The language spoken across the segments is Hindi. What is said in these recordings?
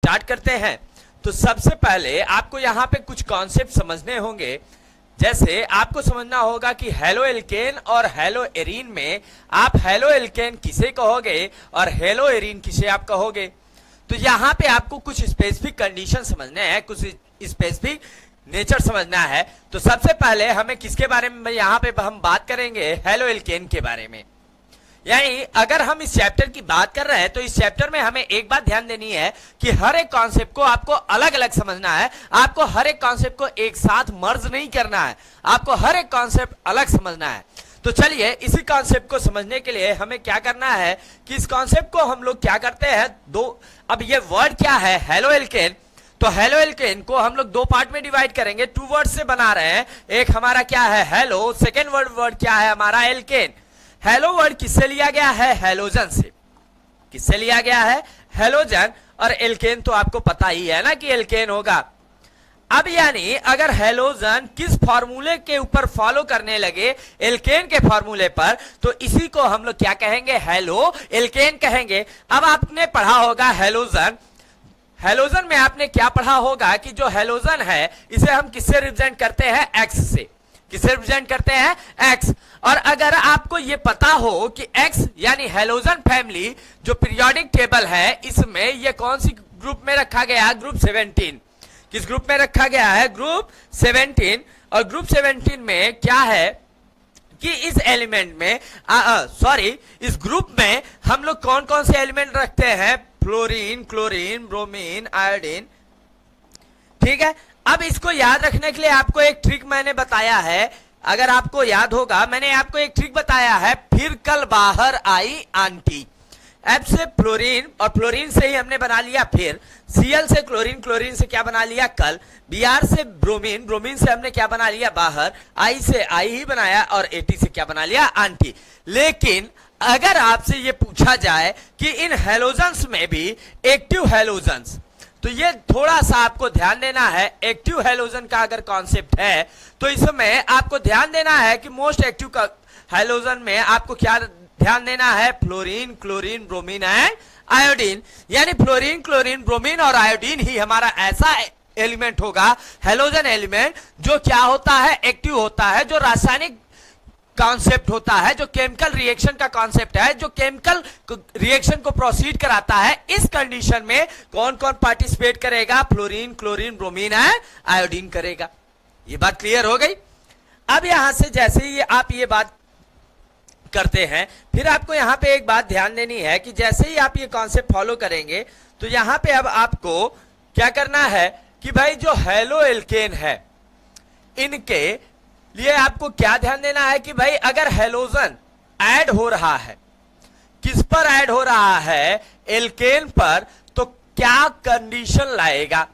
स्टार्ट करते हैं। तो सबसे पहले आपको यहाँ पे कुछ कॉन्सेप्ट समझने होंगे। जैसे आपको समझना होगा कि हेलो एल्केन और हेलो एरीन में आप हेलो एल्केन किसे कहोगे और हेलो एरीन किसे आप कहोगे। तो यहाँ पे आपको कुछ स्पेसिफिक कंडीशन समझने हैं, कुछ स्पेसिफिक नेचर समझना है। तो सबसे पहले हमें किसके बारे में यहाँ पे हम बात करेंगे, हेलो एल्केन के बारे में। यानी अगर हम इस चैप्टर की बात कर रहे हैं तो इस चैप्टर में हमें एक बात ध्यान देनी है कि हर एक कॉन्सेप्ट को आपको अलग अलग समझना है। आपको हर एक कॉन्सेप्ट को एक साथ मर्ज नहीं करना है, आपको हर एक कॉन्सेप्ट अलग समझना है। तो चलिए इसी कॉन्सेप्ट को समझने के लिए हमें क्या करना है कि इस कॉन्सेप्ट को हम लोग क्या करते हैं, अब ये वर्ड क्या है हेलो एल्केन। तो हेलो एल्केन को हम लोग दो पार्ट में डिवाइड करेंगे, टू वर्ड से बना रहे हैं। एक हमारा क्या है हेलो, सेकेंड वर्ड क्या है हमारा एल्केन। हेलो वर्ड किससे लिया गया है, हेलोजन से। किससे लिया गया है, हेलोजन। और एल्केन तो आपको पता ही है ना कि एल्केन होगा। अब यानी अगर हेलोजन किस फार्मूले के ऊपर फॉलो करने लगे, एल्केन के फार्मूले पर, तो इसी को हम लोग क्या कहेंगे, हेलो एल्केन कहेंगे। अब आपने पढ़ा होगा हेलोजन, हेलोजन में आपने क्या पढ़ा होगा कि जो हेलोजन है इसे हम किससे रिप्रेजेंट करते हैं, एक्स से। किसे रिप्रेजेंट करते हैं, एक्स। और अगर आपको ये पता हो कि एक्स यानी हेलोजन फैमिली जो पीरियोडिक टेबल है इसमें ये कौन सी ग्रुप में रखा गया है, ग्रुप 17। किस ग्रुप में रखा गया है, ग्रुप 17। और ग्रुप 17 में क्या है कि इस एलिमेंट में इस ग्रुप में हम लोग कौन कौन से एलिमेंट रखते हैं, फ्लोरीन, क्लोरीन, ब्रोमीन, आयोडीन। ठीक है। अब इसको याद रखने के लिए आपको एक ट्रिक मैंने बताया है, अगर आपको याद होगा मैंने आपको एक ट्रिक बताया है, फिर कल बाहर आई आंटी। एफ से फ्लोरीन और फ्लोरीन से ही हमने बना लिया फिर, Cl से क्लोरीन, क्लोरीन से क्या बना लिया कल, Br से ब्रोमीन, ब्रोमीन से हमने क्या बना लिया बाहर, I से आई ही बनाया और At से क्या बना लिया आंटी। लेकिन अगर आपसे ये पूछा जाए कि इन हेलोजन्स में भी एक्टिव हेलोजन्स, तो ये थोड़ा सा आपको ध्यान देना है। एक्टिव हेलोजन का अगर कॉन्सेप्ट है तो इसमें आपको ध्यान देना है कि मोस्ट एक्टिव का हेलोजन में आपको क्या ध्यान देना है, fluorine, chlorine, bromine and iodine. यानी फ्लोरीन, क्लोरीन, ब्रोमीन और आयोडीन ही हमारा ऐसा एलिमेंट होगा, हेलोजन एलिमेंट, जो क्या होता है, एक्टिव होता है, जो रासायनिक कॉन्सेप्ट होता है, जो केमिकल रिएक्शन का कॉन्सेप्ट है, जो केमिकल रिएक्शन को प्रोसीड कराता है। इस कंडीशन में कौन कौन पार्टिसिपेट करेगा, fluorine, chlorine, bromine and iodine करेगा। ये बात क्लियर हो गई। अब यहां से जैसे ही आप ये बात करते हैं, फिर आपको यहां पे एक बात ध्यान देनी है कि जैसे ही आप ये कॉन्सेप्ट फॉलो करेंगे तो यहां पे अब आपको क्या करना है कि भाई जो हेलो एल्केन है इनके लिए आपको क्या ध्यान देना है कि भाई अगर हेलोजन ऐड हो रहा है, किस पर ऐड हो रहा है, एल्केन पर, तो क्या कंडीशन लाएगा।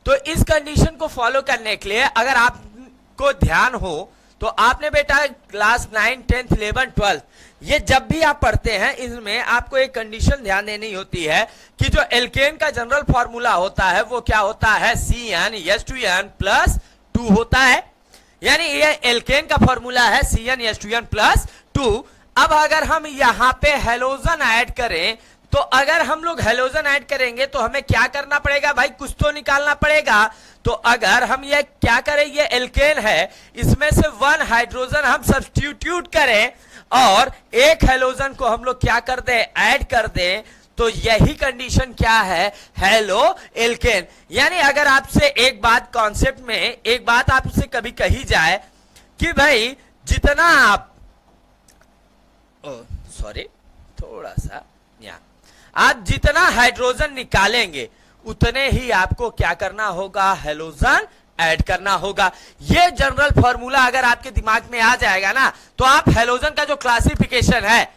तो इस कंडीशन को फॉलो करने के लिए अगर आपको ध्यान हो तो आपने बेटा क्लास 9, 10, 11, 12 ये जब भी आप पढ़ते हैं इसमें आपको एक कंडीशन ध्यान देनी होती है कि जो एल्केन का जनरल फॉर्मूला होता है वो क्या होता है, CnH2n+2 होता है। यानी ये एल्केन का फॉर्मूला है CnH2n+2। अब अगर हम यहां पे हेलोजन ऐड करें तो अगर हम लोग हेलोजन ऐड करेंगे तो हमें क्या करना पड़ेगा भाई, कुछ तो निकालना पड़ेगा। तो अगर हम ये क्या करें, ये एल्केन है, इसमें से 1 हाइड्रोजन हम सब्स्टिट्यूट करें और एक हेलोजन को हम लोग क्या कर दें, ऐड कर दें, तो यही कंडीशन क्या है, हेलो एल्केन। यानी अगर आपसे एक बात कॉन्सेप्ट में एक बात आपसे कभी कही जाए कि भाई जितना आप जितना हाइड्रोजन निकालेंगे उतने ही आपको क्या करना होगा, हेलोजन ऐड करना होगा। ये जनरल फॉर्मूला अगर आपके दिमाग में आ जाएगा ना तो आप हेलोजन का जो क्लासिफिकेशन है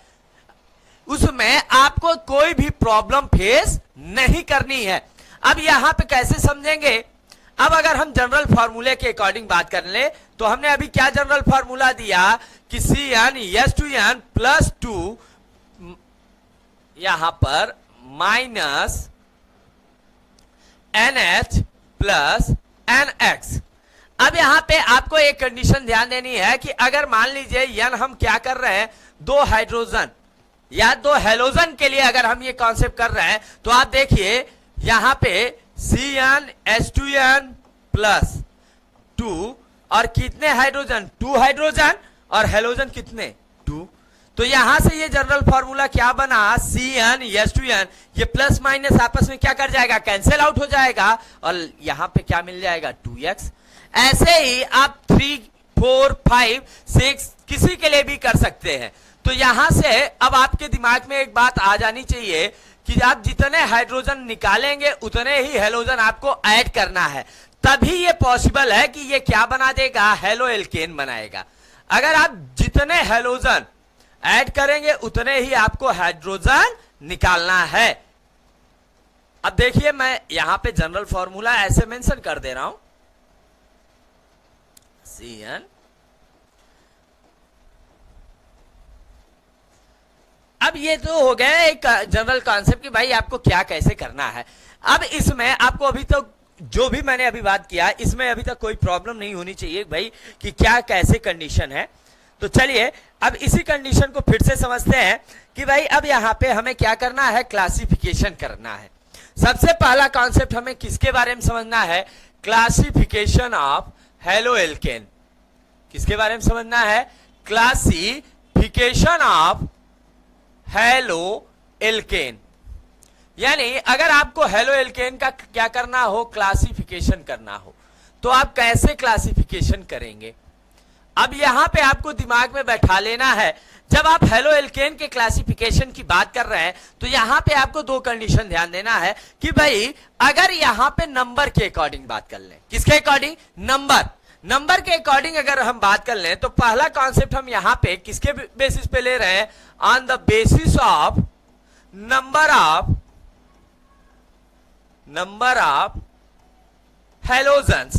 उसमें आपको कोई भी प्रॉब्लम फेस नहीं करनी है। अब यहां पे कैसे समझेंगे, अब अगर हम जनरल फॉर्मूले के अकॉर्डिंग बात कर ले तो हमने अभी क्या जनरल फॉर्मूला दिया कि CnH2n+2 यहां पर -NH+NX। अब यहां पे आपको एक कंडीशन ध्यान देनी है कि अगर मान लीजिए n हम क्या कर रहे हैं, 2 हाइड्रोजन या 2 हेलोजन के लिए अगर हम ये कॉन्सेप्ट कर रहे हैं तो आप देखिए यहां पे CnH2n प्लस 2 और कितने हाइड्रोजन, 2 हाइड्रोजन और हेलोजन कितने, 2। तो यहां से ये जनरल फॉर्मूला क्या बना, CnH2n, ये प्लस माइनस आपस में क्या कर जाएगा, कैंसिल आउट हो जाएगा और यहां पे क्या मिल जाएगा, 2x। ऐसे ही आप 3, 4, 5, 6 किसी के लिए भी कर सकते हैं। तो यहां से अब आपके दिमाग में एक बात आ जानी चाहिए कि आप जितने हाइड्रोजन निकालेंगे उतने ही हेलोजन आपको ऐड करना है, तभी ये पॉसिबल है कि ये क्या बना देगा, हेलो एल्केन बनाएगा। अगर आप जितने हेलोजन ऐड करेंगे उतने ही आपको हाइड्रोजन निकालना है। अब देखिए मैं यहां पे जनरल फॉर्मूला ऐसे मेंशन कर दे रहा हूं, Cn अब ये तो हो गया एक जनरल कॉन्सेप्ट कि भाई आपको क्या कैसे करना है। अब इसमें आपको अभी तक जो भी मैंने अभी बात किया इसमें अभी तक कोई प्रॉब्लम नहीं होनी चाहिए भाई कि क्या कैसे कंडीशन है। तो चलिए अब इसी कंडीशन को फिर से समझते हैं कि भाई अब यहां पे हमें क्या करना है, क्लासिफिकेशन करना है। सबसे पहला कॉन्सेप्ट हमें किसके बारे में समझना है, क्लासिफिकेशन ऑफ हेलो एल्केन। किसके बारे में समझना है, क्लासिफिकेशन ऑफ हेलो एल्केन। यानी अगर आपको हेलो एल्केन का क्या करना हो, क्लासिफिकेशन करना हो, तो आप कैसे क्लासिफिकेशन करेंगे। अब यहां पे आपको दिमाग में बैठा लेना है, जब आप हेलो एल्केन के क्लासिफिकेशन की बात कर रहे हैं तो यहां पे आपको दो कंडीशन ध्यान देना है कि भाई अगर यहां पे नंबर के अकॉर्डिंग बात कर लें, किसके अकॉर्डिंग, नंबर के अकॉर्डिंग अगर हम बात कर लें तो पहला कॉन्सेप्ट हम यहां पे किसके बेसिस पे ले रहे हैं, on the basis of number of halogens.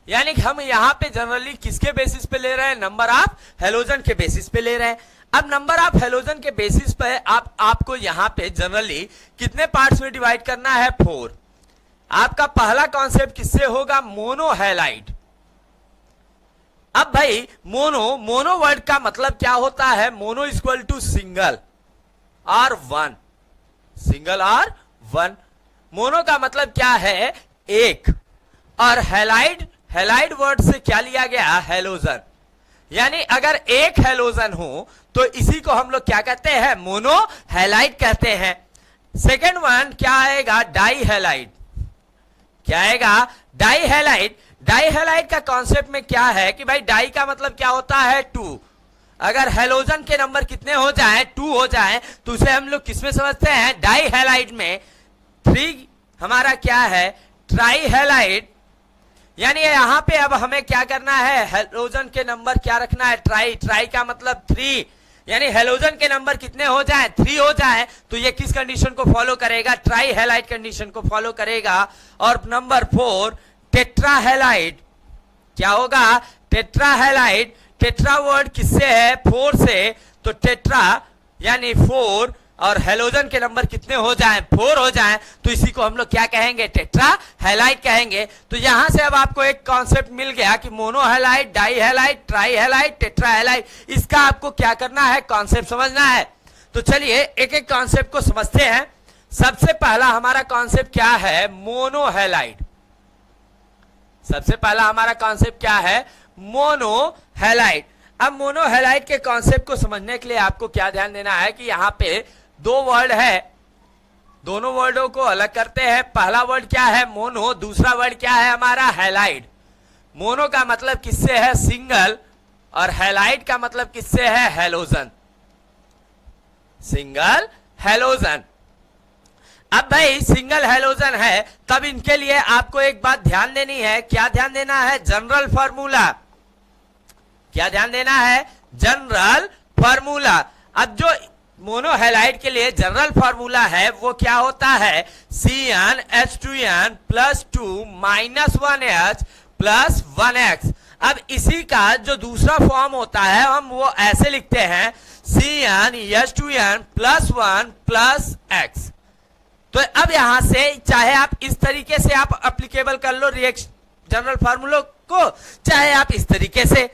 यानी हम यहां पे जनरली किसके बेसिस पे ले रहे हैं, नंबर ऑफ हेलोजन के बेसिस पे ले रहे हैं। अब नंबर ऑफ हेलोजन के बेसिस पे आपको यहां पे जनरली कितने पार्ट्स में डिवाइड करना है, 4। आपका पहला कॉन्सेप्ट किससे होगा, मोनोहैलाइड। अब भाई मोनो वर्ड का मतलब क्या होता है, मोनो इक्वल टू सिंगल और वन, सिंगल और वन। मोनो का मतलब क्या है, एक, और हैलाइड वर्ड से क्या लिया गया, हेलोजन। यानी अगर एक हेलोजन हो तो इसी को हम लोग क्या कहते हैं, मोनो हैलाइड कहते हैं। सेकेंड वन क्या आएगा, डाई हैलाइड। क्या आएगा, डाई हैलाइड। डाई हैलाइड का कॉन्सेप्ट में क्या है कि भाई डाई का मतलब क्या होता है, 2। अगर हेलोजन के नंबर कितने हो जाए, 2 हो जाए, तो उसे हम लोग किसमें समझते हैं, डाई हैलाइड में। 3 हमारा क्या है, ट्राई हैलाइड। यानी यहां पे अब हमें क्या करना है, हेलोजन के नंबर क्या रखना है, ट्राई का मतलब 3। यानी हेलोजन के नंबर कितने हो जाए, 3 हो जाए, तो ये किस कंडीशन को फॉलो करेगा, ट्राई हैलाइड कंडीशन को फॉलो करेगा। और नंबर 4 टेट्रा हैलाइड। क्या होगा, टेट्रा हैलाइड। टेट्रा वर्ड किससे है, 4 से, तो टेट्रा यानी 4 और हेलोजन के नंबर कितने हो जाएं, 4 हो जाएं, तो इसी को हम लोग क्या कहेंगे, टेट्रा हैलाइड कहेंगे। तो यहां से अब आपको एक कॉन्सेप्ट मिल गया कि mono halide, di halide, tri halide, tetra halide. इसका आपको क्या करना है, कॉन्सेप्ट समझना है। तो चलिए एक एक कॉन्सेप्ट को समझते हैं। सबसे पहला हमारा कॉन्सेप्ट क्या है, मोनो हैलाइड। सबसे पहला हमारा कॉन्सेप्ट क्या है, मोनो हैलाइड। अब मोनो हैलाइड के कॉन्सेप्ट को समझने के लिए आपको क्या ध्यान देना है कि यहां पे 2 वर्ड है, दोनों वर्डों को अलग करते हैं। पहला वर्ड क्या है, मोनो, दूसरा वर्ड क्या है हमारा, हैलाइड। मोनो का मतलब किससे है, सिंगल, और हैलाइड का मतलब किससे है, हेलोजन, सिंगल हेलोजन। अब भाई सिंगल हेलोजन है, तब इनके लिए आपको एक बात ध्यान देनी है। क्या ध्यान देना है, जनरल फॉर्मूला। क्या ध्यान देना है, जनरल फॉर्मूला। अब जो मोनोहैलाइड के लिए जनरल फॉर्मूला है वो क्या होता है, CnH2n plus 2 minus 1H plus 1X। अब इसी का जो दूसरा फॉर्म होता है हम वो ऐसे लिखते हैं, CnH2n प्लस 1 प्लस X। तो अब यहां से चाहे आप इस तरीके से आप एप्लीकेबल कर लो रिएक्शन जनरल फॉर्मूला को, चाहे आप इस तरीके से।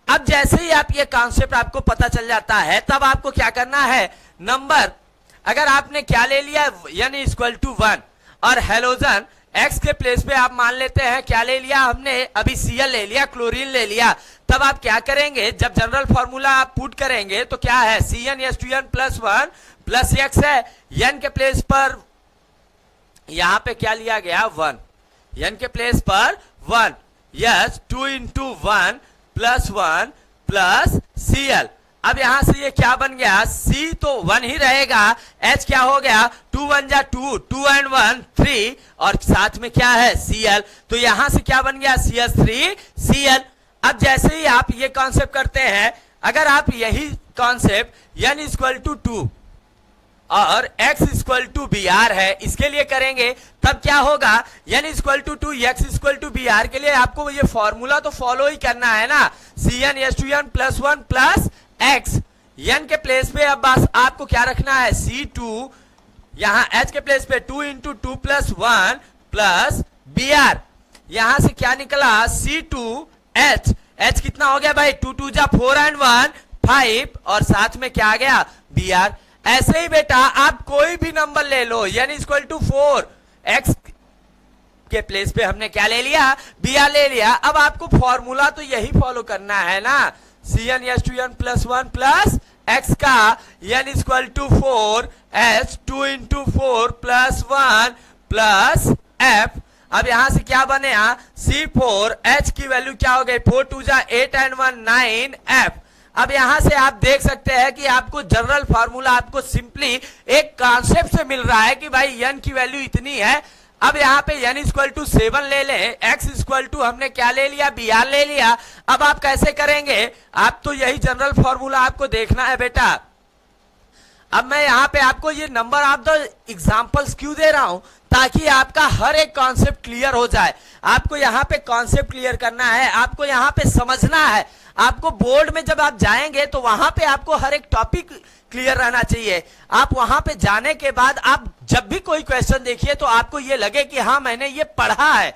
अब जैसे ही आप ये कॉन्सेप्ट आपको पता चल जाता है तब आपको क्या करना है, नंबर अगर आपने क्या ले लिया, n इक्वल टू 1 और हेलोजन x के प्लेस पे आप मान लेते हैं क्या ले लिया हमने, अभी Cl ले लिया, क्लोरीन ले लिया, तब आप क्या करेंगे, जब जनरल फॉर्मूला आप पुट करेंगे तो क्या है, CnH2n प्लस 1 प्लस x है, n के प्लेस पर यहां पे क्या लिया गया 1, n के प्लेस पर 1, yes 2 into 1 plus 1 plus Cl। अब यहां से ये क्या बन गया, C तो 1 ही रहेगा, H क्या हो गया, 2 1 जा 2, 2 and 1 3 और साथ में क्या है Cl, तो यहां से क्या बन गया CH3Cl। अब जैसे ही आप ये कॉन्सेप्ट करते हैं, अगर आप यही कॉन्सेप्ट n इक्वल टू 2 और x equal to B R है इसके लिए करेंगे, तब क्या होगा, n equal to 2 x equal to B R के लिए आपको ये फॉर्मूला तो फॉलो ही करना है ना, CnH2n plus 1 plus x, n के प्लेस पे अब बस आपको क्या रखना है C2, यहां h के प्लेस पे 2 into 2 plus 1 plus B R, यहां से क्या निकला C2H, h कितना हो गया भाई, 2 2 जा 4 and 1 5 और साथ में क्या आ गया बी आर। ऐसे ही बेटा आप कोई भी नंबर ले लो, n इक्वल टू 4, x के प्लेस पे हमने क्या ले लिया, बी आर ले लिया, अब आपको फॉर्मूला तो यही फॉलो करना है ना, CnH2n प्लस 1 प्लस x का n equal to 4 h 2 into 4 plus 1 plus f। अब यहां से क्या बने C4, h की वैल्यू क्या हो गई, 4 2 जा 8 and 1 9 f। अब यहां से आप देख सकते हैं कि आपको जनरल फार्मूला आपको सिंपली एक कॉन्सेप्ट से मिल रहा है कि भाई n की वैल्यू इतनी है। अब यहाँ पे n इक्वल टू 7 ले लें, x इक्वल टू हमने क्या ले लिया, बी आर ले लिया। अब आप कैसे करेंगे, आप तो यही जनरल फार्मूला आपको देखना है बेटा। अब मैं यहाँ पे आपको ये नंबर ऑफ द एग्जांपल्स क्यों दे रहा हूं, ताकि आपका हर एक कॉन्सेप्ट क्लियर हो जाए। आपको यहाँ पे कॉन्सेप्ट क्लियर करना है, आपको यहाँ पे समझना है, आपको बोर्ड में जब आप जाएंगे तो वहां पे आपको हर एक टॉपिक क्लियर रहना चाहिए। आप वहां पे जाने के बाद आप जब भी कोई क्वेश्चन देखिए तो आपको ये लगे कि हाँ मैंने ये पढ़ा है।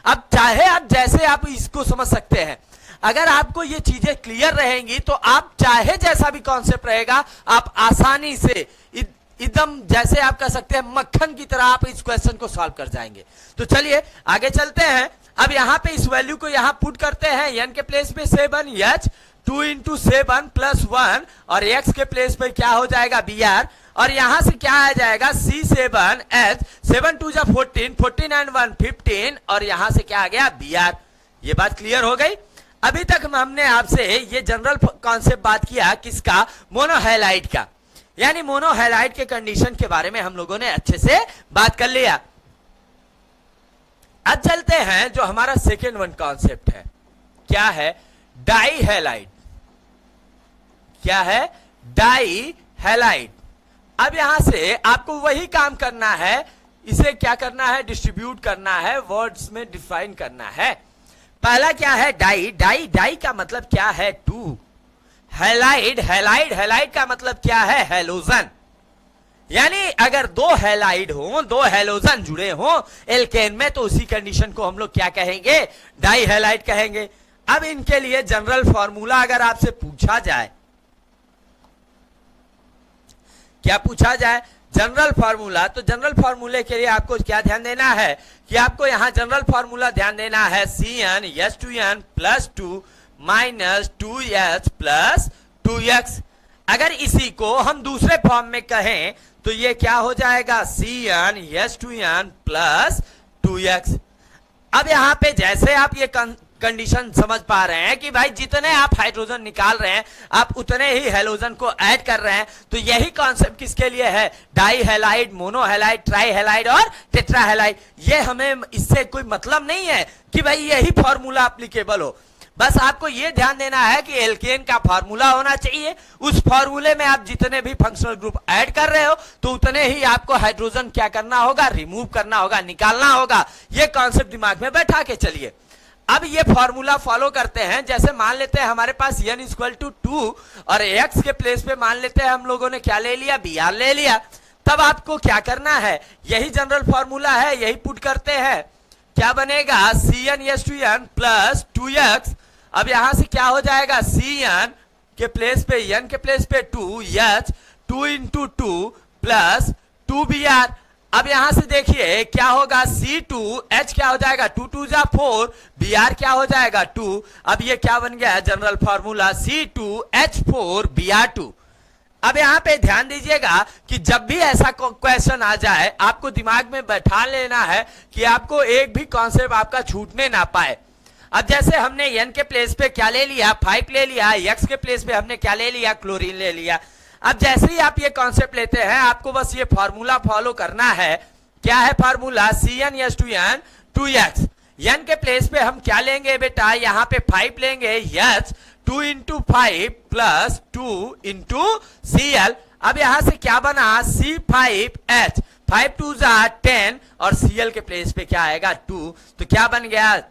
अब चाहे आप जैसे आप इसको समझ सकते हैं, अगर आपको ये चीजें क्लियर रहेंगी तो आप चाहे जैसा भी कॉन्सेप्ट रहेगा आप आसानी से एकदम जैसे आप कह सकते हैं मक्खन की तरह आप इस क्वेश्चन को सॉल्व कर जाएंगे। तो चलिए आगे चलते हैं। अब यहां पे इस वैल्यू को यहां पुट करते हैं, n के प्लेस पे 7 h 2 इंटू 7 प्लस 1 और x के प्लेस पे क्या हो जाएगा बी आर, और यहां से क्या आ जाएगा C7 h 7 2 जा 14 14 and 1 15 और यहां से क्या आ गया बी आर। ये बात क्लियर हो गई। अभी तक हमने आपसे ये जनरल कॉन्सेप्ट बात किया किसका, मोनोहैलाइड का, यानी मोनोहैलाइड के कंडीशन के बारे में हम लोगों ने अच्छे से बात कर लिया। अब चलते हैं जो हमारा सेकेंड वन कॉन्सेप्ट है, क्या है डाईहैलाइड। क्या है डाईहैलाइड। अब यहां से आपको वही काम करना है, इसे क्या करना है, डिस्ट्रीब्यूट करना है, वर्ड्स में डिफाइन करना है। पहला क्या है डाई, डाई डाई का मतलब क्या है टू, हैलाइड हैलाइड हैलाइड का मतलब क्या है हैलोजन, यानी अगर दो हैलाइड हो, दो हैलोजन जुड़े हो एल्केन में तो उसी कंडीशन को हम लोग क्या कहेंगे, डाई हैलाइड कहेंगे। अब इनके लिए जनरल फॉर्मूला अगर आपसे पूछा जाए, क्या पूछा जाए जनरल फार्मूला, तो जनरल फार्मूले के लिए आपको क्या ध्यान देना है कि आपको यहां जनरल फार्मूला ध्यान देना है CnH2n plus 2 minus 2H plus 2x। अगर इसी को हम दूसरे फॉर्म में कहें तो ये क्या हो जाएगा CnH2n प्लस 2x। अब यहां पे जैसे आप ये कंडीशन समझ पा रहे हैं कि भाई जितने आप हाइड्रोजन निकाल रहे हैं आप उतने ही हेलोजन को ऐड कर रहे हैं, तो यही कॉन्सेप्ट किसके लिए है, डाईहैलाइड, मोनोहैलाइड, ट्राईहैलाइड और टेट्राहैलाइड। ये हमें इससे कोई मतलब नहीं है कि भाई यही फॉर्मूला एप्लीकेबल हो, बस आपको ये ध्यान देना है कि एल्केन का फार्मूला होना चाहिए, उस फार्मूले में आप जितने भी फंक्शनल ग्रुप ऐड कर रहे हो तो उतने ही आपको हाइड्रोजन क्या करना होगा, रिमूव करना होगा, निकालना होगा। ये कॉन्सेप्ट दिमाग में बैठा के चलिए। अब ये फॉर्मूला फॉलो करते हैं, जैसे मान लेते हैं हमारे पास n इक्वल टू 2 और x के प्लेस पे मान लेते हैं हम लोगों ने क्या ले लिया, बी आर ले लिया। तब आपको क्या करना है, यही जनरल फॉर्मूला है, यही पुट करते हैं, क्या बनेगा CnH2n प्लस 2x। अब यहां से क्या हो जाएगा Cn के प्लेस पे n के प्लेस पे 2H 2 इंटू 2 प्लस 2Br। अब यहां से देखिए क्या होगा, C2H क्या हो जाएगा, 2 2 जा 4, Br क्या हो जाएगा 2। अब ये क्या बन गया है जनरल फॉर्मूला, C2H4Br2। अब यहां पे ध्यान दीजिएगा कि जब भी ऐसा क्वेश्चन आ जाए आपको दिमाग में बैठा लेना है कि आपको एक भी कॉन्सेप्ट आपका छूटने ना पाए। अब जैसे हमने n के प्लेस पे क्या ले लिया, 5 ले लिया, x के प्लेस पे हमने क्या ले लिया, क्लोरीन ले लिया। अब जैसे ही आप ये कॉन्सेप्ट लेते हैं आपको बस ये फॉर्मूला फॉलो करना है। क्या है फॉर्मूला, CnH2n 2x। n के प्लेस पे हम क्या लेंगे बेटा, यहां पे 5 लेंगे, H 2 into 5 plus 2 into Cl। अब यहां से क्या बना, C5H, 5 2 जा 10 और Cl के प्लेस पे क्या आएगा 2, तो क्या बन गया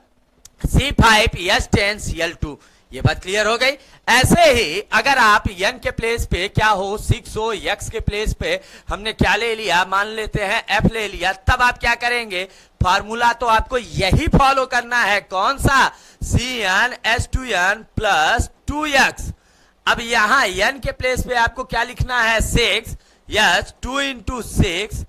C5H10Cl2। ये बात क्लियर हो गई। ऐसे ही अगर आप n के प्लेस पे क्या हो 6 हो, x के प्लेस पे हमने क्या ले लिया, मान लेते हैं f ले लिया, तब आप क्या करेंगे, फार्मूला तो आपको यही फॉलो करना है, कौन सा, CnH2n प्लस 2x। अब यहां n के प्लेस पे आपको क्या लिखना है, 6, H 2 इंटू 6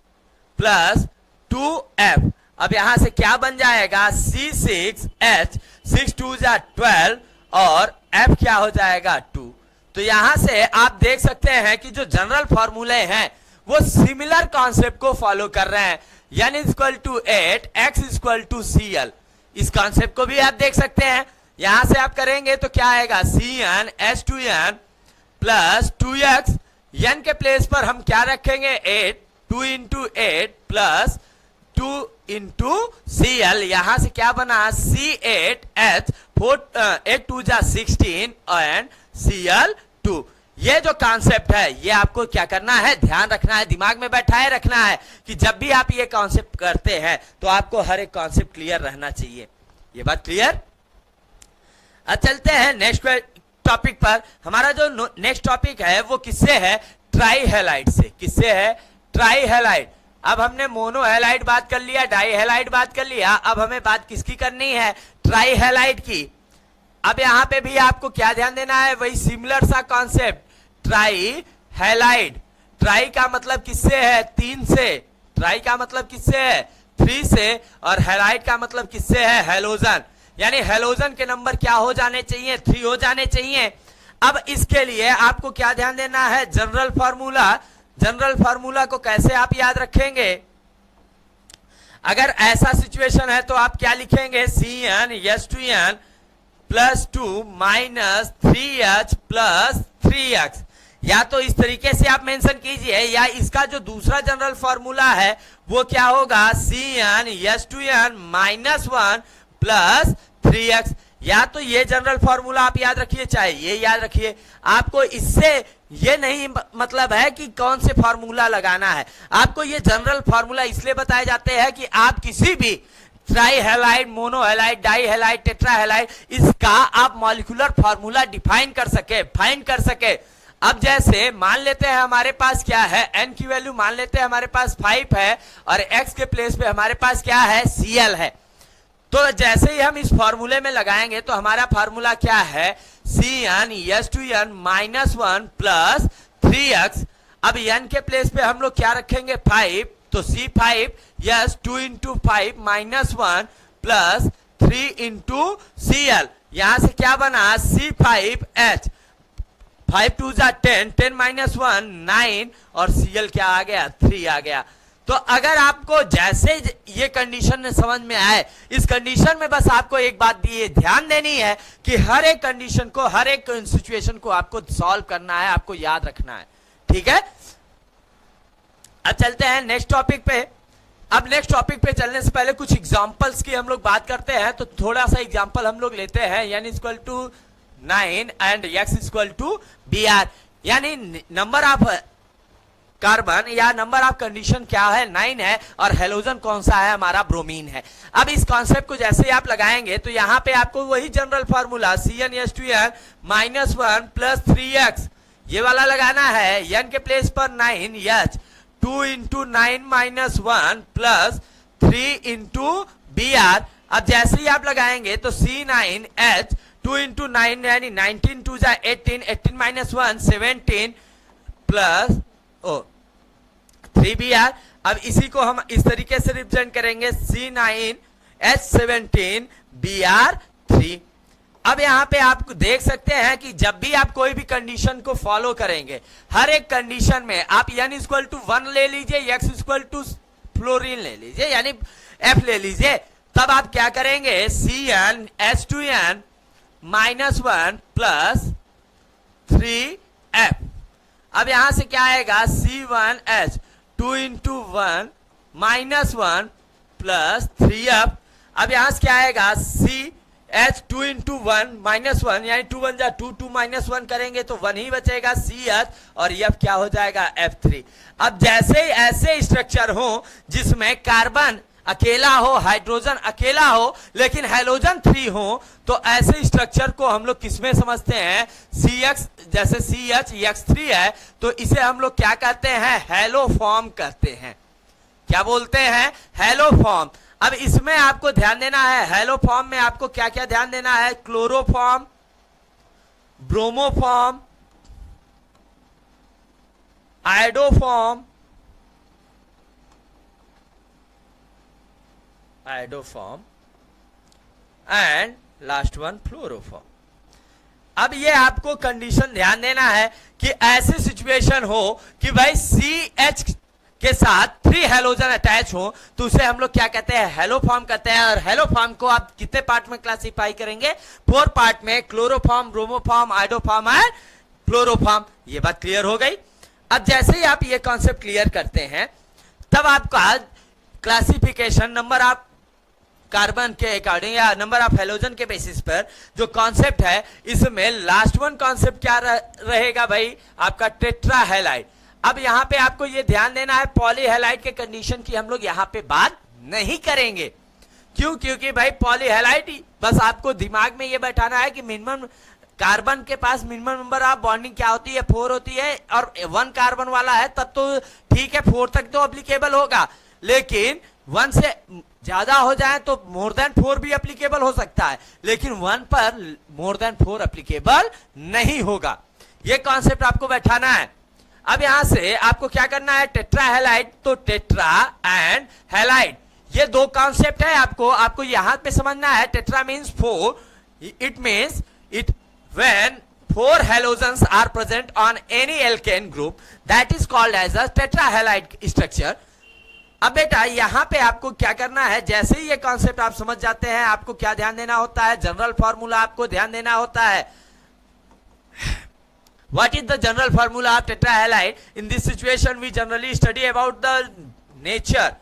प्लस 2f। अब यहां से क्या बन जाएगा, C6H, 6 2 जा 12 और f क्या हो जाएगा 2। तो यहां से आप देख सकते हैं कि जो जनरल फॉर्मूले हैं वो सिमिलर कॉन्सेप्ट को फॉलो कर रहे हैं। n equal to 8, x equal to Cl, इस कॉन्सेप्ट को भी आप देख सकते हैं। यहां से आप करेंगे तो क्या आएगा, CnH2n प्लस 2x। n के प्लेस पर हम क्या रखेंगे, 8, 2 इंटू 8 प्लस 2 इंटू Cl। यहां से क्या बना, C8H 8 2 जा 16 एंड Cl2। ये जो कॉन्सेप्ट है ये आपको क्या करना है, ध्यान रखना है, दिमाग में बैठाए रखना है कि जब भी आप ये कॉन्सेप्ट करते हैं तो आपको हर एक कॉन्सेप्ट क्लियर रहना चाहिए। ये बात क्लियर। अब चलते हैं नेक्स्ट टॉपिक पर। हमारा जो नेक्स्ट टॉपिक है वो किससे है, ट्राईहेलाइड से। किससे है, ट्राईहेलाइड। अब हमने मोनोहेलाइड बात कर लिया, डाईहेलाइड बात कर लिया, अब हमें बात किसकी करनी है, ट्राईहेलाइड की। अब यहां पे भी आपको क्या ध्यान देना है, वही सिमिलर सा कॉन्सेप्ट, ट्राईहेलाइड। ट्राई का मतलब किससे है, 3 से, ट्राई का मतलब किससे है, 3 से, और हेलाइड का मतलब किससे है, हेलोजन। यानी हेलोजन के नंबर क्या हो जाने चाहिए, 3 हो जाने चाहिए। अब इसके लिए आपको क्या ध्यान देना है, जनरल फॉर्मूला। जनरल फार्मूला को कैसे आप याद रखेंगे, अगर ऐसा सिचुएशन है तो आप क्या लिखेंगे, CnH2n plus 2 minus 3H plus 3x। या तो इस तरीके से आप मेंशन कीजिए, या इसका जो दूसरा जनरल फार्मूला है वो क्या होगा, CnH2n माइनस 1 प्लस 3x। या तो ये जनरल फॉर्मूला आप याद रखिए, चाहे ये याद रखिए। आपको इससे ये नहीं मतलब है कि कौन से फॉर्मूला लगाना है, आपको ये जनरल फॉर्मूला इसलिए बताए जाते हैं कि आप किसी भी ट्राईहेलाइड, मोनोहेलाइड, डाईहेलाइड, टेट्राहेलाइड, इसका आप मॉलिक्यूलर फॉर्मूला डिफाइन कर सके, फाइंड कर सके। अब जैसे मान लेते हैं हमारे पास क्या है, n की वैल्यू मान लेते हैं हमारे पास 5 है और x के प्लेस पे हमारे पास क्या है, Cl है। तो जैसे ही हम इस फॉर्मूले में लगाएंगे तो हमारा फॉर्मूला क्या है, CnH2n माइनस 1 प्लस 3x। अब n के प्लेस पे हम लोग क्या रखेंगे, 5, तो C5 2 into 5 minus 1 plus 3 into Cl। यहां से क्या बना, C5H, 5 2 जा 10, 10 माइनस 1 9 और Cl क्या आ गया, 3 आ गया। तो अगर आपको जैसे ये कंडीशन समझ में आए, इस कंडीशन में बस आपको एक बात ध्यान देनी है कि हर एक कंडीशन को, हर एक सिचुएशन को आपको सॉल्व करना है, आपको याद रखना है, ठीक है। अब चलते हैं नेक्स्ट टॉपिक पे। अब नेक्स्ट टॉपिक पे चलने से पहले कुछ एग्जांपल्स की हम लोग बात करते हैं, तो थोड़ा सा एग्जांपल हम लोग लेते हैं। n equal to 9 and x equal to Br, यानी नंबर ऑफ कार्बन या नंबर ऑफ कंडीशन क्या है, 9 है, और हेलोजन कौन सा है, हमारा ब्रोमीन है। अब इस कॉन्सेप्ट को जैसे ही आप लगाएंगे तो यहां पे आपको वही general formula CnH2n minus 1 plus 3x ये वाला लगाना है। n के प्लेस पर 9H 2 into 9 minus 1 plus 3 into Br। अब जैसे ही आप लगाएंगे तो C9H 2 इंटू 9 यानी 19 2 जा 18, 18 माइनस 1 17 प्लस 3Br। अब इसी को हम इस तरीके से रिप्रेजेंट करेंगे C9H17Br3। अब यहां पे आप देख सकते हैं कि जब भी आप कोई भी कंडीशन को फॉलो करेंगे, हर एक कंडीशन में आप n=1 ले लीजिए, x= फ्लोरीन ले लीजिए, यानी F ले लीजिए, तब आप क्या करेंगे CnH2n -1 प्लस 3F। अब यहां से क्या आएगा C1H 2 × 1 -1 प्लस 3F। अब यहां से क्या आएगा CH 2 × 1 -1, यानी 2 1 जा 2, 2 -1 करेंगे तो 1 ही बचेगा CH, और F क्या हो जाएगा F3। अब जैसे ही ऐसे स्ट्रक्चर हो जिसमें कार्बन अकेला हो, हाइड्रोजन अकेला हो, लेकिन हैलोजन 3 हो, तो ऐसे स्ट्रक्चर को हम लोग किसमें समझते हैं CX, जैसे CH3 है तो इसे हम लोग क्या कहते हैं हैलो फॉर्म कहते हैं। क्या बोलते हैं हैलो फॉर्म। अब इसमें आपको ध्यान देना है, हैलो फॉर्म में आपको क्या क्या ध्यान देना है, chloroform, bromoform, iodoform, and last one fluoroform. अब ये आपको कंडीशन ध्यान देना है कि ऐसी सिचुएशन हो कि भाई CH के साथ 3 हैलोजन अटैच हो तो उसे हम लोग क्या कहते हैं हैलो फॉर्म कहते हैं। और हैलो फॉर्म को आप कितने पार्ट में क्लासिफाई करेंगे 4 पार्ट में, क्लोरोफॉर्म, ब्रोमोफॉर्म, आयोडोफॉर्म एंड फ्लोरोफॉर्म। ये बात क्लियर हो गई। अब जैसे ही आप ये कॉन्सेप्ट क्लियर करते हैं तब आपका क्लासिफिकेशन नंबर ऑफ कार्बन के अकॉर्डिंग या नंबर ऑफ हैलोजन के बेसिस पर जो कॉन्सेप्ट है, इसमें लास्ट वन कॉन्सेप्ट क्या रहेगा भाई आपका टेट्रा हैलाइड। अब यहां पे आपको ये ध्यान देना है पॉलीहैलाइड के कंडीशन की हम लोग यहां पे बात नहीं करेंगे। क्यों? क्योंकि भाई पॉलीहैलाइड बस आपको दिमाग में ये बैठाना है कि मिनिमम कार्बन के पास मिनिमम नंबर ऑफ बॉन्डिंग क्या होती है 4 होती है, और 1 कार्बन वाला है तब तो ठीक है 4 तक तो एप्लीकेबल होगा, लेकिन 1 से ज्यादा हो जाए तो मोर देन 4 भी एप्लीकेबल हो सकता है, लेकिन 1 पर मोर देन 4 एप्लीकेबल नहीं होगा। ये कॉन्सेप्ट आपको बैठाना है। अब यहां से आपको क्या करना है टेट्रा हैलाइड, तो टेट्रा एंड हैलाइड ये 2 कॉन्सेप्ट है। आपको यहां पे समझना है tetra means 4, it means it when 4 halogens are present on any alkane group that is called as a tetrahalide structure। अब बेटा यहां पे आपको क्या करना है, जैसे ही ये कॉन्सेप्ट आप समझ जाते हैं आपको क्या ध्यान देना होता है, जनरल फॉर्मूला आपको ध्यान देना होता है। What is the general formula of tetrahalide? In this situation we generally study about the nature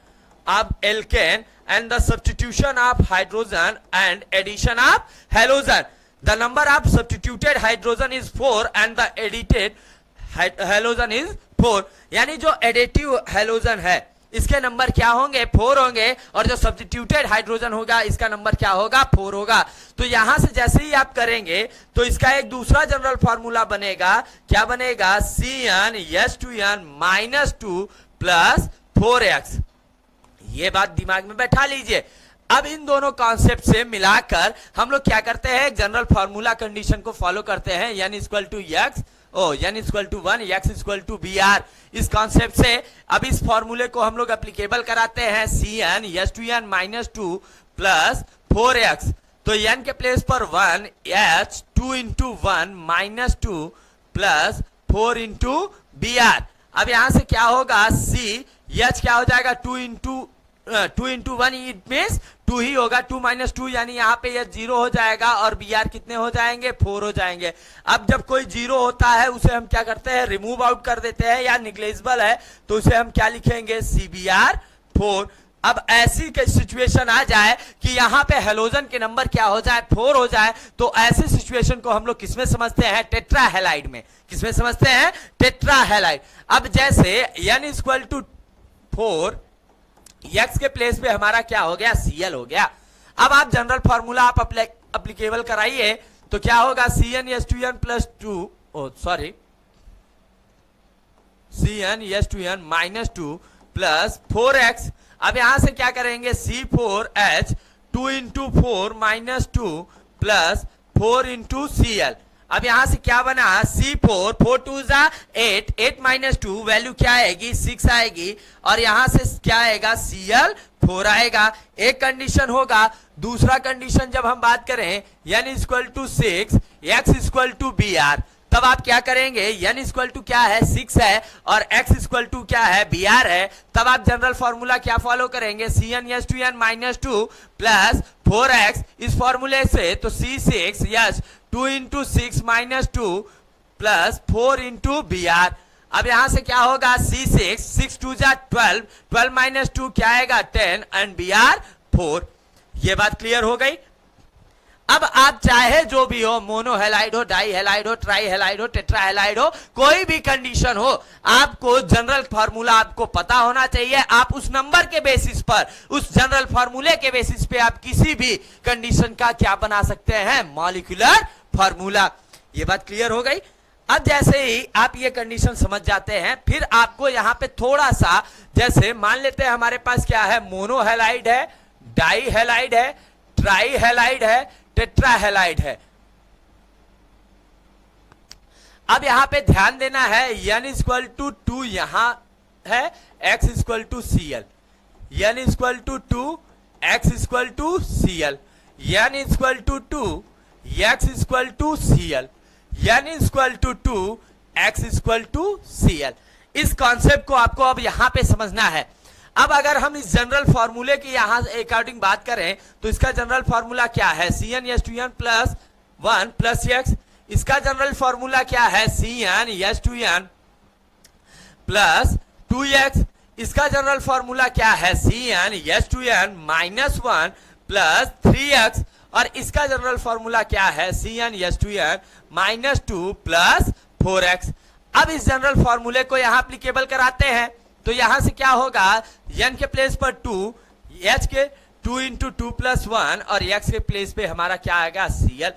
of alkane and the substitution of hydrogen and addition of halogen। The number of substituted hydrogen is 4 and the addited halogen is 4। यानी जो एडिटिव हैलोजन है इसके नंबर क्या होंगे 4 होंगे, और जो सब्स्टिट्यूटेड हाइड्रोजन होगा इसका नंबर क्या होगा 4 होगा। तो यहां से जैसे ही आप करेंगे तो इसका एक दूसरा जनरल फार्मूला बनेगा, क्या बनेगा CnH2n -2 प्लस 4x। ये बात दिमाग में बैठा लीजिए। अब इन दोनों कॉन्सेप्ट से मिलाकर हम लोग क्या करते हैं जनरल फार्मूला कंडीशन को फॉलो करते हैं, n = 1 x = Br। इस कॉन्सेप्ट से अब इस फॉर्मूले को हम लोग एप्लीकेबल कराते हैं CnH2n -2 प्लस 4x। तो n के प्लेस पर 1 h 2 × 1 -2 प्लस 4 × Br। अब यहां से क्या होगा h क्या हो जाएगा 2 × 1 इट मींस 2 ही होगा, 2 - 2 यानी यहाँ पे ये 0 हो जाएगा, और Br कितने हो जाएंगे 4 हो जाएंगे। अब जब कोई 0 होता है उसे हम क्या करते हैं रिमूव आउट कर देते हैं, या निग्लेजिबल है तो उसे हम क्या लिखेंगे CBr4। अब ऐसी सिचुएशन आ जाए कि यहाँ पे हेलोजन के नंबर क्या हो जाए 4 हो जाए, तो ऐसी सिचुएशन को हम लोग किसमें समझते हैं टेट्रा हैलाइड में। किसमें समझते हैं टेट्रा हैलाइड। अब जैसे n = 4 x के प्लेस पे हमारा क्या हो गया Cl हो गया। अब आप जनरल फार्मूला आप एप्लीकेबल कराइए तो क्या होगा CnH2n -2 प्लस 4x। अब यहां से क्या करेंगे C4H 2 × 4 -2 प्लस 4 × Cl। अब यहां से क्या बना C4, 4 2 जा 8, 8 माइनस 2 वैल्यू क्या आएगी 6 आएगी, और यहां से क्या आएगा Cl4 आएगा। एक कंडीशन होगा। दूसरा कंडीशन जब हम बात करें n equal to 6, x equal to Br, तब आप क्या करेंगे, n इक्वल टू क्या है 6 है और x इक्वल टू क्या है Br है, तब आप जनरल फॉर्मूला क्या फॉलो करेंगे Cn(n) माइनस 2 प्लस 4x, इस फॉर्मूले से तो C6 2 into 6 minus 2 plus 4 into Br। अब यहां से क्या होगा C6, 6 2 जा 12, 12 माइनस 2 क्या आएगा 10 एंड Br 4। ये बात क्लियर हो गई। अब आप चाहे जो भी हो, मोनोहेलाइड हो, डाईहेलाइड हो, ट्राईहेलाइड हो, टेट्राहेलाइड हो, कोई भी कंडीशन हो, आपको जनरल फार्मूला आपको पता होना चाहिए। आप उस नंबर के बेसिस पर, उस जनरल फार्मूले के बेसिस पे आप किसी भी कंडीशन का क्या बना सकते हैं, मॉलिक्यूलर फार्मूला। ये बात क्लियर हो गई। अब जैसे ही आप ये कंडीशन समझ जाते हैं, फिर आपको यहां पे थोड़ा सा, जैसे मान लेते हैं हमारे पास क्या है, मोनोहेलाइड है, डाईहेलाइड है, ट्राईहेलाइड है, टेट्राहेलाइड है। अब यहां पे ध्यान देना है n इक्वल टू 2 यहां है, x equal to Cl, n equal to 2, x equal to Cl, n equal to 2, x equal to Cl, n equal to 2, x equal to Cl। इस कॉन्सेप्ट को आपको अब यहां पे समझना है। अब अगर हम इस जनरल फॉर्मूले की यहां अकॉर्डिंग बात करें तो इसका जनरल फॉर्मूला क्या है Cn(n) प्लस 1 प्लस x। इसका जनरल फॉर्मूला क्या है Cn(n) प्लस 2x। इसका जनरल फॉर्मूला क्या है Cn(n) माइनस 1 प्लस 3x, और इसका जनरल फॉर्मूला क्या है Cn(n) माइनस 2 प्लस 4x। अब इस जनरल फॉर्मूले को यहां एप्लीकेबल कराते हैं तो यहां से क्या होगा, n के प्लेस पर 2, h के 2 इंटू 2 प्लस 1, और x के प्लेस पे हमारा क्या आएगा Cl।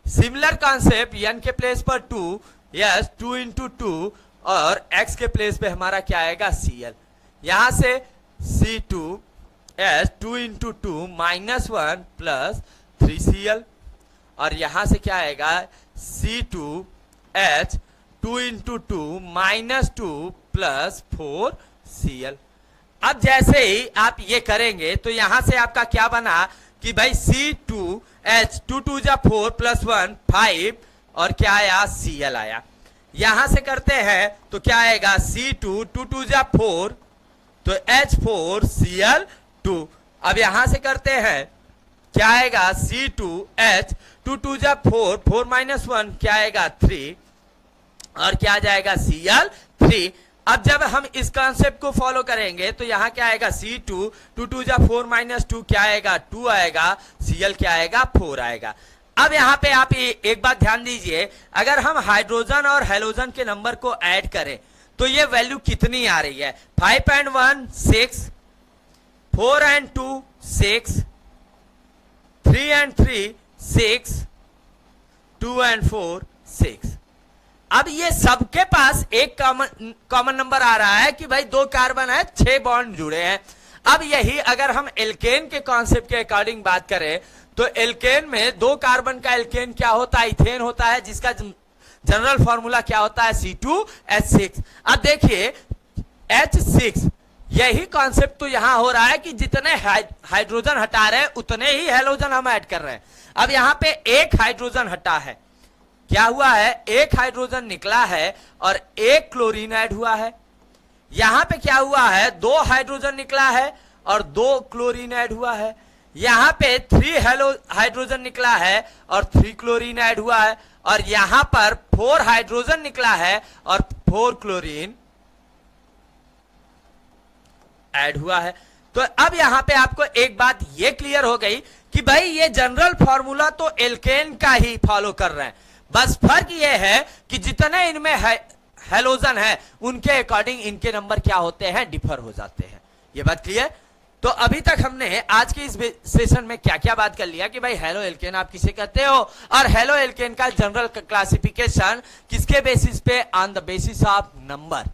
सिमिलर कॉन्सेप्ट n के प्लेस पर 2, yes 2 इंटू 2, और x के प्लेस पे हमारा क्या आएगा Cl। यहां से C2 2 into 2 minus 1 plus 3Cl, और यहां से क्या आएगा C2 2 into 2 minus 2 plus 4Cl। अब जैसे ही आप ये करेंगे तो यहां से आपका क्या बना कि भाई C2H 2 2 जा 4 प्लस 1 5, और क्या आया Cl आया। यहां से करते हैं तो क्या आएगा C2 2 2 जा 4 तो H4Cl2। अब यहां से करते हैं क्या आएगा C2H 2 2 जा 4, 4 माइनस 1 क्या आएगा 3, और क्या आ जाएगा Cl3। अब जब हम इस कॉन्सेप्ट को फॉलो करेंगे तो यहां क्या आएगा C2 2 2 जा 4 माइनस 2 क्या आएगा 2 आएगा, Cl क्या आएगा 4 आएगा। अब यहां पे आप एक बात ध्यान दीजिए, अगर हम हाइड्रोजन और हेलोजन के नंबर को ऐड करें तो ये वैल्यू कितनी आ रही है, 5 and 1 6, 4 and 2 6, 3 and 3 6, 2 and 4 6। अब ये सबके पास एक कॉमन नंबर आ रहा है कि भाई 2 कार्बन है, 6 बॉन्ड जुड़े हैं। अब यही अगर हम एल्केन के कॉन्सेप्ट के अकॉर्डिंग बात करें तो एल्केन में 2 कार्बन का एल्केन क्या होता है, इथेन होता है, जिसका जनरल फॉर्मूला क्या होता है C2H6। अब देखिए H6, यही कॉन्सेप्ट तो यहां हो रहा है कि जितने हाइड्रोजन हटा रहे हैं उतने ही हेलोजन हम ऐड कर रहे हैं। अब यहां पे एक हाइड्रोजन हटा है, क्या हुआ है, एक हाइड्रोजन निकला है और एक क्लोरीन ऐड हुआ है। यहां पे क्या हुआ है, 2 हाइड्रोजन निकला है और 2 क्लोरीन ऐड हुआ है। यहां पे 3 हाइड्रोजन निकला है और 3 क्लोरीन ऐड हुआ है, और यहां पर 4 हाइड्रोजन निकला है और 4 क्लोरीन ऐड हुआ है। तो अब यहां पे आपको एक बात ये क्लियर हो गई कि भाई ये जनरल फॉर्मूला तो एल्केन का ही फॉलो कर रहे हैं, बस फर्क ये है कि जितने इनमें हेलोजन है उनके अकॉर्डिंग इनके नंबर क्या होते हैं, डिफर हो जाते हैं। ये बात क्लियर। तो अभी तक हमने आज के इस सेशन में क्या क्या बात कर लिया कि भाई हेलो एल्केन आप किसे कहते हो, और हेलो एल्केन का जनरल क्लासिफिकेशन किसके बेसिस पे, on the basis of number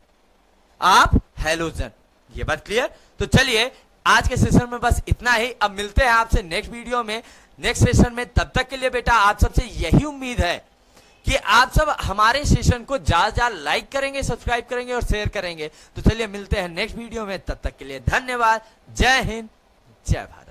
of halogen. ये बात क्लियर। तो चलिए आज के सेशन में बस इतना ही। अब मिलते हैं आपसे नेक्स्ट वीडियो में, नेक्स्ट सेशन में। तब तक के लिए बेटा आप सबसे यही उम्मीद है कि आप सब हमारे सेशन को ज्यादा लाइक करेंगे, सब्सक्राइब करेंगे और शेयर करेंगे। तो चलिए मिलते हैं नेक्स्ट वीडियो में, तब तक के लिए धन्यवाद। जय हिंद, जय भारत।